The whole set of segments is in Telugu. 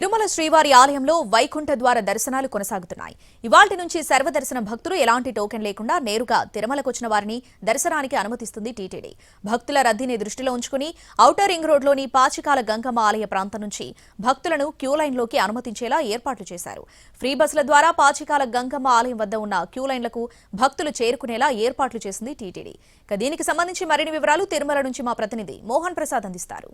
తిరుమల శ్రీవారి ఆలయంలో వైకుంఠ ద్వార దర్శనాలు కొనసాగుతున్నాయి. ఇవాల్టి నుంచి సర్వదర్శన భక్తులు ఎలాంటి టోకెన్ లేకుండా నేరుగా తిరుమలకు వచ్చిన వారిని దర్శనానికి అనుమతిస్తుంది టీటీడీ. భక్తుల రద్దీని దృష్టిలో ఉంచుకుని ఔటర్ రింగ్ రోడ్లోని పాచికాల గంగమ్మ ఆలయ ప్రాంతం నుంచి భక్తులను క్యూ లైన్లోకి అనుమతించేలా ఏర్పాట్లు చేశారు. ఫ్రీ బస్సుల ద్వారా పాచికాల గంగమ్మ ఆలయం వద్ద ఉన్న క్యూ లైన్లకు భక్తులు చేరుకునేలా ఏర్పాట్లు చేసింది టీటీడీ. దీనికి సంబంధించి మరిన్ని వివరాలు తిరుమల నుంచి మా ప్రతినిధి మోహన్ ప్రసాద్ అందిస్తారు.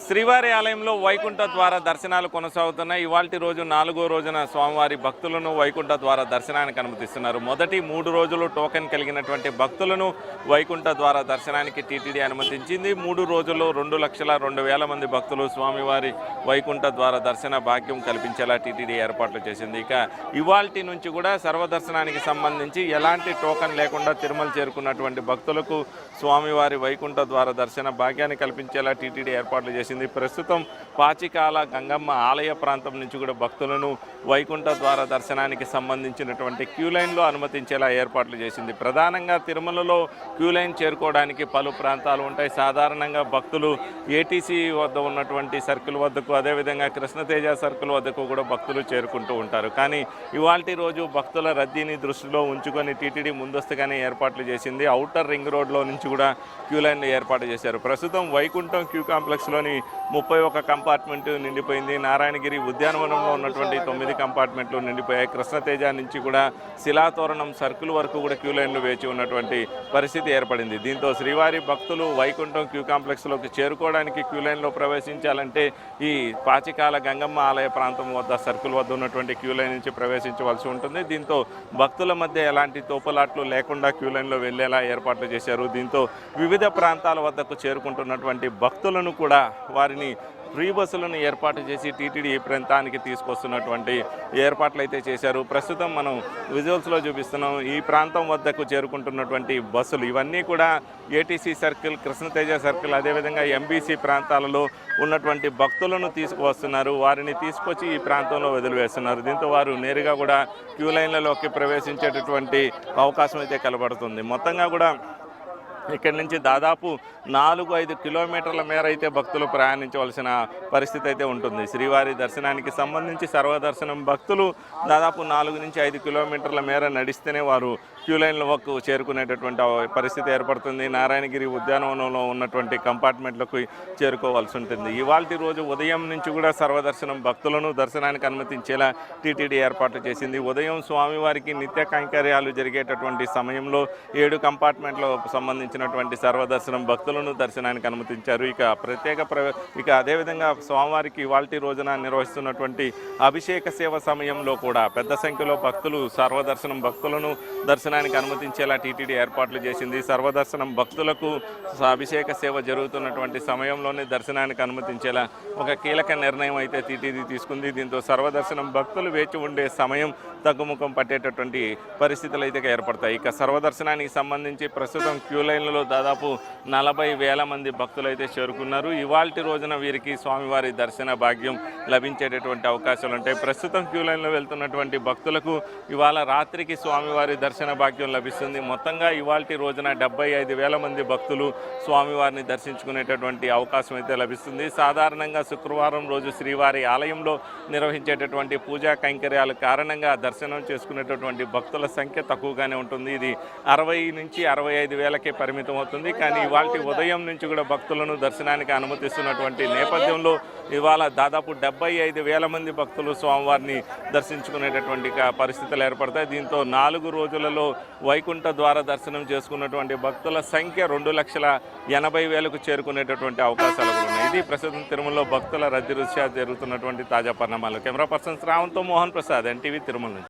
శ్రీవారి ఆలయంలో వైకుంఠ ద్వార దర్శనాలు కొనసాగుతున్నాయి. ఇవాల్టి రోజు 4వ రోజున స్వామివారి భక్తులను వైకుంఠ ద్వార దర్శనానికి అనుమతిస్తున్నారు. మొదటి 3 రోజులు టోకెన్ కలిగినటువంటి భక్తులను వైకుంఠ ద్వార దర్శనానికి టీటీడీ అనుమతించింది. 3 రోజుల్లో 2,02,000 మంది భక్తులు స్వామివారి వైకుంఠ ద్వార దర్శన భాగ్యం కల్పించేలా టీటీడీ ఏర్పాట్లు చేసింది. ఇక ఇవాల్టి నుంచి కూడా సర్వదర్శనానికి సంబంధించి ఎలాంటి టోకెన్ లేకుండా తిరుమల చేరుకున్నటువంటి భక్తులకు స్వామివారి వైకుంఠ ద్వార దర్శన భాగ్యాన్ని కల్పించేలా టీటీడీ ఏర్పాట్లు చేసింది. ప్రస్తుతం పాచికాల గంగమ్మ ఆలయ ప్రాంతం నుంచి కూడా భక్తులను వైకుంఠ ద్వార దర్శనానికి సంబంధించినటువంటి క్యూ లైన్లో అనుమతించేలా ఏర్పాట్లు చేసింది. ప్రధానంగా తిరుమలలో క్యూ లైన్ చేరుకోవడానికి పలు ప్రాంతాలు ఉంటాయి. సాధారణంగా భక్తులు ఏటీసీ వద్ద ఉన్నటువంటి సర్కిల్ వద్దకు, అదేవిధంగా కృష్ణతేజ సర్కిల్ వద్దకు కూడా భక్తులు చేరుకుంటూ ఉంటారు. కానీ ఇవాల్టి రోజు భక్తుల రద్దీని దృష్టిలో ఉంచుకొని టీటీడీ ముందస్తుగానే ఏర్పాట్లు చేసింది. ఔటర్ రింగ్ రోడ్లో నుంచి కూడా క్యూ లైన్లు ఏర్పాటు చేశారు. ప్రస్తుతం వైకుంఠం క్యూ కాంప్లెక్స్లోని 31 కంపార్ట్మెంట్ నిండిపోయింది. నారాయణగిరి ఉద్యానవనంలో ఉన్నటువంటి 9 కంపార్ట్మెంట్లు నిండిపోయాయి. కృష్ణతేజ నుంచి కూడా శిలాతోరణం సర్కిల్ వరకు కూడా క్యూ లైన్లు వేచి ఉన్నటువంటి పరిస్థితి ఏర్పడింది. దీంతో శ్రీవారి భక్తులు వైకుంఠం క్యూ కాంప్లెక్స్లోకి చేరుకోవడానికి క్యూ లైన్లో ప్రవేశించాలంటే ఈ పాచికాల గంగమ్మ ఆలయ ప్రాంతం వద్ద సర్కిల్ వద్ద ఉన్నటువంటి క్యూ లైన్ నుంచి ప్రవేశించవలసి ఉంటుంది. దీంతో భక్తుల మధ్య ఎలాంటి తోపులాట్లు లేకుండా క్యూ లైన్లో వెళ్లేలా ఏర్పాట్లు చేశారు. దీంతో వివిధ ప్రాంతాల వద్దకు చేరుకుంటున్నటువంటి భక్తులను కూడా వారిని ఫ్రీ బస్సులను ఏర్పాటు చేసి టీటీడీ ఈ ప్రాంతానికి తీసుకొస్తున్నటువంటి ఏర్పాట్లు అయితే చేశారు. ప్రస్తుతం మనం విజువల్స్లో చూపిస్తున్నాం. ఈ ప్రాంతం వద్దకు చేరుకుంటున్నటువంటి బస్సులు ఇవన్నీ కూడా ఏటీసీ సర్కిల్, కృష్ణతేజ సర్కిల్, అదేవిధంగా ఎంబీసీ ప్రాంతాలలో ఉన్నటువంటి భక్తులను తీసుకువస్తున్నారు. వారిని తీసుకొచ్చి ఈ ప్రాంతంలో వదిలివేస్తున్నారు. దీంతో వారు నేరుగా కూడా క్యూ లైన్లలోకి ప్రవేశించేటటువంటి అవకాశం అయితే కనబడుతుంది. మొత్తంగా కూడా ఇక్కడి నుంచి దాదాపు 4-5 కిలోమీటర్ల మేర అయితే భక్తులు ప్రయాణించవలసిన పరిస్థితి అయితే ఉంటుంది. శ్రీవారి దర్శనానికి సంబంధించి సర్వదర్శనం భక్తులు దాదాపు 4-5 కిలోమీటర్ల మేర నడిస్తేనే వారు క్యూ లైన్ల వరకు చేరుకునేటటువంటి పరిస్థితి ఏర్పడుతుంది. నారాయణగిరి ఉద్యానవనంలో ఉన్నటువంటి కంపార్ట్మెంట్లకు చేరుకోవాల్సి ఉంటుంది. ఇవాల్టి రోజు ఉదయం నుంచి కూడా సర్వదర్శనం భక్తులను దర్శనానికి అనుమతించేలా టీటీడీ ఏర్పాట్లు చేసింది. ఉదయం స్వామివారికి నిత్య కైంకర్యాలు జరిగేటటువంటి సమయంలో 7 కంపార్ట్మెంట్లో సంబంధించినటువంటి సర్వదర్శనం భక్తులను దర్శనానికి అనుమతించారు. ఇక అదేవిధంగా స్వామివారికి ఇవాల్టి రోజున నిర్వహిస్తున్నటువంటి అభిషేక సేవ సమయంలో కూడా పెద్ద సంఖ్యలో భక్తులు సర్వదర్శనం భక్తులను దర్శనానికి అనుమతించేలా టీటీడీ ఏర్పాట్లు చేసింది. సర్వదర్శనం భక్తులకు అభిషేక సేవ జరుగుతున్నటువంటి సమయంలోనే దర్శనానికి అనుమతించేలా ఒక కీలక నిర్ణయం అయితే టీటీడీ తీసుకుంది. దీంతో సర్వదర్శనం భక్తులు వేచి ఉండే సమయం తగ్గుముఖం పట్టేటటువంటి పరిస్థితులు అయితే ఏర్పడతాయి. ఇక సర్వదర్శనానికి సంబంధించి ప్రస్తుతం క్యూ లైన్లలో దాదాపు 40,000 మంది భక్తులు అయితే చేరుకున్నారు. ఇవాల్టి రోజున వీరికి స్వామివారి దర్శన భాగ్యం లభించేటటువంటి అవకాశాలు ఉంటాయి. ప్రస్తుతం క్యూ లైన్లో వెళ్తున్నటువంటి భక్తులకు ఇవాళ రాత్రికి స్వామివారి దర్శన భాగ్యం లభిస్తుంది. మొత్తంగా ఇవాల్టి రోజున 75,000 మంది భక్తులు స్వామివారిని దర్శించుకునేటటువంటి అవకాశం అయితే లభిస్తుంది. సాధారణంగా శుక్రవారం రోజు శ్రీవారి ఆలయంలో నిర్వహించేటటువంటి పూజా కైంకర్యాల కారణంగా దర్శనం చేసుకునేటటువంటి భక్తుల సంఖ్య తక్కువగానే ఉంటుంది. ఇది 60 నుంచి 65,000కే పరిమితం అవుతుంది. కానీ ఇవాళ ఉదయం నుంచి కూడా భక్తులను దర్శనానికి అనుమతిస్తున్నటువంటి నేపథ్యంలో ఇవాళ దాదాపు 75,000 మంది భక్తులు స్వామివారిని దర్శించుకునేటటువంటి పరిస్థితులు ఏర్పడతాయి. దీంతో 4 రోజులలో వైకుంఠ ద్వార దర్శనం చేసుకున్నటువంటి భక్తుల సంఖ్య 2,80,000కు చేరుకునేటటువంటి అవకాశాలు కూడా ఉన్నాయి. ఇది ప్రస్తుతం తిరుమలలో భక్తుల రద్దీ రీత్యా జరుగుతున్నటువంటి తాజా పరిణామాలు. కెమెరా పర్సన్ శ్రావణ్తో మోహన్ ప్రసాద్, ఎన్టీవీ తిరుమల నుంచి.